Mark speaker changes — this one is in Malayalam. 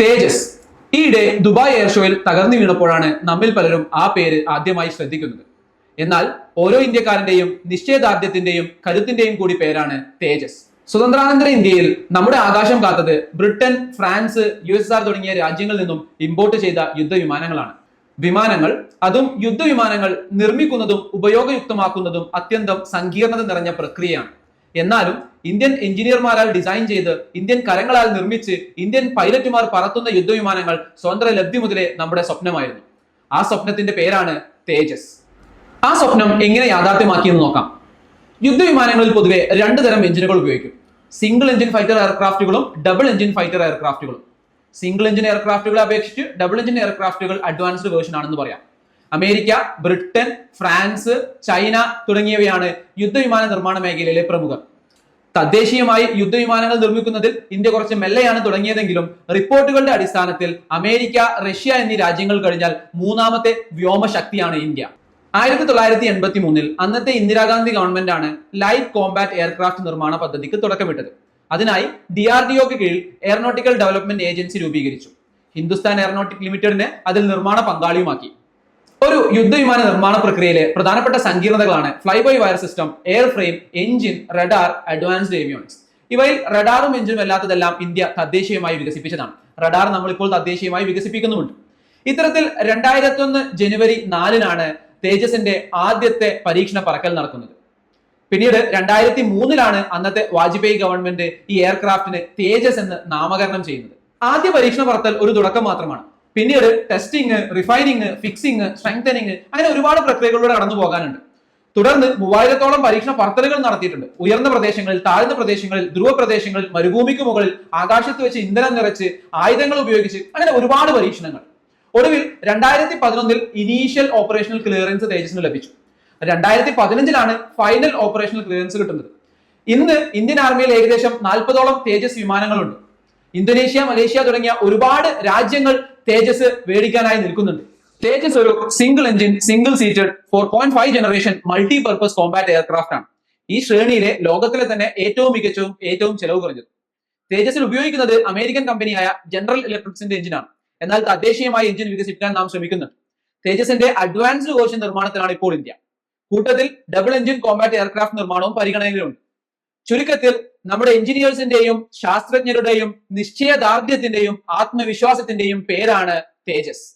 Speaker 1: തേജസ് ഈയിടെ ദുബായ് എയർ ഷോയിൽ തകർന്നു വീണപ്പോഴാണ് നമ്മിൽ പലരും ആ പേര് ആദ്യമായി ശ്രദ്ധിക്കുന്നത്. എന്നാൽ ഓരോ ഇന്ത്യക്കാരന്റെയും നിശ്ചയദാർഢ്യത്തിന്റെയും കരുത്തിന്റെയും കൂടി പേരാണ് തേജസ്. സ്വതന്ത്രാനന്തര ഇന്ത്യയിൽ നമ്മുടെ ആകാശം കാത്തത് ബ്രിട്ടൻ, ഫ്രാൻസ്, USSR തുടങ്ങിയ രാജ്യങ്ങളിൽ നിന്നും ഇമ്പോർട്ട് ചെയ്ത യുദ്ധവിമാനങ്ങളാണ്. വിമാനങ്ങൾ, അതും യുദ്ധവിമാനങ്ങൾ നിർമ്മിക്കുന്നതും ഉപയോഗയുക്തമാക്കുന്നതും അത്യന്തം സങ്കീർണത നിറഞ്ഞ പ്രക്രിയയാണ്. എന്നാലും ഇന്ത്യൻ എഞ്ചിനീയർമാരാൽ ഡിസൈൻ ചെയ്ത് ഇന്ത്യൻ കരങ്ങളാൽ നിർമ്മിച്ച് ഇന്ത്യൻ പൈലറ്റുമാർ പറത്തുന്ന യുദ്ധവിമാനങ്ങൾ സ്വതന്ത്ര ലബ്ധി മുതലേ നമ്മുടെ സ്വപ്നമായിരുന്നു. ആ സ്വപ്നത്തിന്റെ പേരാണ് തേജസ്. ആ സ്വപ്നം എങ്ങനെ യാഥാർത്ഥ്യമാക്കിയെന്ന് നോക്കാം. യുദ്ധവിമാനങ്ങളിൽ പൊതുവെ രണ്ട് തരം എഞ്ചിനുകൾ ഉപയോഗിക്കും. സിംഗിൾ എഞ്ചിൻ ഫൈറ്റർ എയർക്രാഫ്റ്റുകളും ഡബിൾ എഞ്ചിൻ ഫൈറ്റർ എയർക്രാഫ്റ്റുകളും. സിംഗിൾ എഞ്ചിൻ എയർക്രാഫ്റ്റുകളെ അപേക്ഷിച്ച് ഡബിൾ എഞ്ചിൻ എയർക്രാഫ്റ്റുകൾ അഡ്വാൻസ്ഡ് വേർഷൻ ആണെന്ന് പറയാം. അമേരിക്ക, ബ്രിട്ടൻ, ഫ്രാൻസ്, ചൈന തുടങ്ങിയവയാണ് യുദ്ധവിമാന നിർമ്മാണ മേഖലയിലെ പ്രമുഖർ. തദ്ദേശീയമായി യുദ്ധവിമാനങ്ങൾ നിർമ്മിക്കുന്നതിൽ ഇന്ത്യ കുറച്ച് മെല്ലെയാണ് തുടങ്ങിയതെങ്കിലും റിപ്പോർട്ടുകളുടെ അടിസ്ഥാനത്തിൽ അമേരിക്ക, റഷ്യ എന്നീ രാജ്യങ്ങൾ കഴിഞ്ഞാൽ മൂന്നാമത്തെ വ്യോമശക്തിയാണ് ഇന്ത്യ. 1983 അന്നത്തെ ഇന്ദിരാഗാന്ധി ഗവൺമെന്റ് ആണ് ലൈറ്റ് കോംബാറ്റ് എയർക്രാഫ്റ്റ് നിർമ്മാണ പദ്ധതിക്ക് തുടക്കമിട്ടത്. അതിനായി DRDOക്ക് കീഴിൽ എയറോനോട്ടിക്കൽ ഡെവലപ്മെന്റ് ഏജൻസി രൂപീകരിച്ചു. ഹിന്ദുസ്ഥാൻ എയറോനോട്ടിക് ലിമിറ്റഡിനെ അതിൽ നിർമ്മാണ പങ്കാളിയുമാക്കി. ഒരു യുദ്ധവിമാന നിർമ്മാണ പ്രക്രിയയിലെ പ്രധാനപ്പെട്ട സങ്കീർണതകളാണ് fly by wire system, air frame, engine, radar, advanced avionics. ഇവയിൽ റഡാറും എഞ്ചിനും അല്ലാത്തതെല്ലാം ഇന്ത്യ തദ്ദേശീയമായി വികസിപ്പിച്ചതാണ്. റഡാർ നമ്മളിപ്പോൾ തദ്ദേശീയമായി വികസിപ്പിക്കുന്നുമുണ്ട്. ഇത്തരത്തിൽ 2001 ജനുവരി 4 തേജസിന്റെ ആദ്യത്തെ പരീക്ഷണ പറക്കൽ നടക്കുന്നത്. പിന്നീട് 2003 അന്നത്തെ വാജ്പേയി ഗവൺമെന്റ് ഈ എയർക്രാഫ്റ്റിന് തേജസ് എന്ന് നാമകരണം ചെയ്യുന്നത്. ആദ്യ പരീക്ഷണ പറത്തൽ ഒരു തുടക്കം മാത്രമാണ്. പിന്നീട് ടെസ്റ്റിംഗ്, റിഫൈനിങ്, ഫിക്സിംഗ്, സ്ട്രെങ്തനിങ്, അങ്ങനെ ഒരുപാട് പ്രക്രിയകളിലൂടെ കടന്നു പോകാനുണ്ട്. തുടർന്ന് 3000-ഓളം പരീക്ഷണ പറത്തലുകൾ നടത്തിയിട്ടുണ്ട്. ഉയർന്ന പ്രദേശങ്ങളിൽ, താഴ്ന്ന പ്രദേശങ്ങളിൽ, ധ്രുവ പ്രദേശങ്ങളിൽ, മരുഭൂമിക്ക് മുകളിൽ, ആകാശത്ത് വെച്ച് ഇന്ധനം നിറച്ച്, ആയുധങ്ങൾ ഉപയോഗിച്ച്, അങ്ങനെ ഒരുപാട് പരീക്ഷണങ്ങൾ. ഒടുവിൽ 2011 ഇനീഷ്യൽ ഓപ്പറേഷണൽ ക്ലിയറൻസ് തേജസിന് ലഭിച്ചു. 2015 ഫൈനൽ ഓപ്പറേഷണൽ ക്ലിയറൻസ് കിട്ടുന്നത്. ഇന്ന് ഇന്ത്യൻ ആർമിയിൽ ഏകദേശം 40ഓളം തേജസ് വിമാനങ്ങളുണ്ട്. ഇന്തോനേഷ്യ, മലേഷ്യ തുടങ്ങിയ ഒരുപാട് രാജ്യങ്ങൾ തേജസ് മേടിക്കാനായി നിൽക്കുന്നുണ്ട്. തേജസ് ഒരു single engine, single seated 4.5 generation multi purpose combat aircraft ആണ്. ഈ ശ്രേണിയിലെ ലോകത്തിലെ തന്നെ ഏറ്റവും മികച്ചതും ഏറ്റവും ചെലവ് കുറഞ്ഞതും. തേജസിൽ ഉപയോഗിക്കുന്നത് അമേരിക്കൻ കമ്പനിയായ ജനറൽ ഇലക്ട്രിക്സിന്റെ എഞ്ചിനാണ്. എന്നാൽ തദ്ദേശീയമായി എഞ്ചിൻ വികസിപ്പിക്കാൻ നാം ശ്രമിക്കുന്നുണ്ട്. തേജസിന്റെ അഡ്വാൻസ്ഡ് വേർഷൻ നിർമ്മാണത്തിലാണ് ഇപ്പോൾ ഇന്ത്യ. കൂട്ടത്തിൽ ഡബിൾ എഞ്ചിൻ കോംബാറ്റ് എയർക്രാഫ്റ്റ് നിർമ്മാണവും പരിഗണനയിലുണ്ട്. ചുരുക്കത്തിൽ നമ്മുടെ എഞ്ചിനീയേഴ്സിന്റെയും ശാസ്ത്രജ്ഞരുടെയും നിശ്ചയദാർഢ്യത്തിന്റെയും ആത്മവിശ്വാസത്തിന്റെയും പേരാണ് തേജസ്.